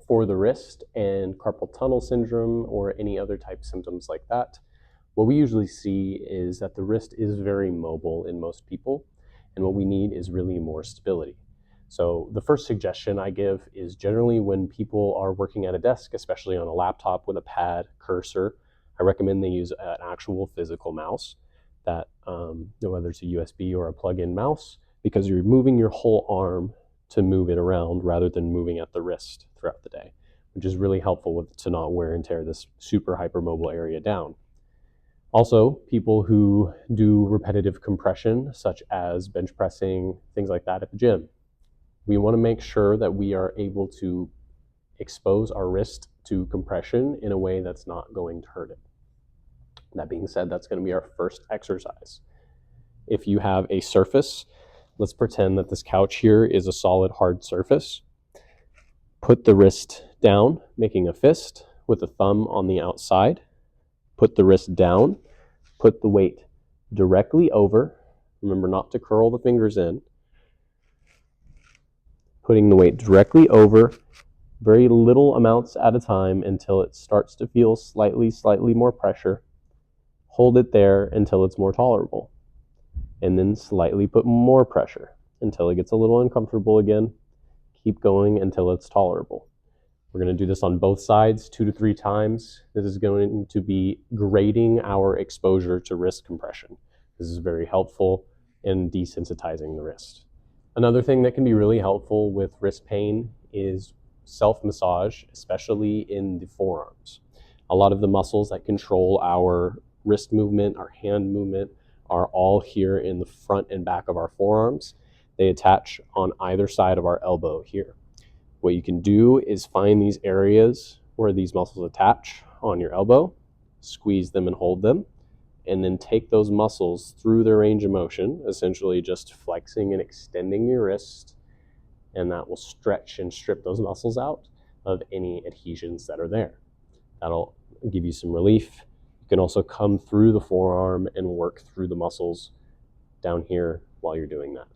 For the wrist and carpal tunnel syndrome or any other type symptoms like that, what we usually see is that the wrist is very mobile in most people, and what we need is really more stability. So the first suggestion I give is generally when people are working at a desk, especially on a laptop with a pad, cursor, I recommend they use an actual physical mouse that, whether it's a USB or a plug-in mouse, because you're moving your whole arm to move it around rather than moving at the wrist throughout the day, which is really helpful to not wear and tear this super hypermobile area down. Also, people who do repetitive compression, such as bench pressing, things like that at the gym, we want to make sure that we are able to expose our wrist to compression in a way that's not going to hurt it. That being said, that's going to be our first exercise. If you have a surface, let's pretend that this couch here is a solid hard surface. Put the wrist down, making a fist with the thumb on the outside. Put the wrist down, put the weight directly over. Remember not to curl the fingers in. Putting the weight directly over, very little amounts at a time until it starts to feel slightly more pressure. Hold it there until it's more tolerable. And then slightly put more pressure until it gets a little uncomfortable again. Keep going until it's tolerable. We're going to do this on both sides 2 to 3 times. This is going to be grading our exposure to wrist compression. This is very helpful in desensitizing the wrist. Another thing that can be really helpful with wrist pain is self-massage, especially in the forearms. A lot of the muscles that control our wrist movement, our hand movement, are all here in the front and back of our forearms. They attach on either side of our elbow here. What you can do is find these areas where these muscles attach on your elbow, squeeze them and hold them, and then take those muscles through their range of motion, essentially just flexing and extending your wrist, and that will stretch and strip those muscles out of any adhesions that are there. That'll give you some relief. You can also come through the forearm and work through the muscles down here while you're doing that.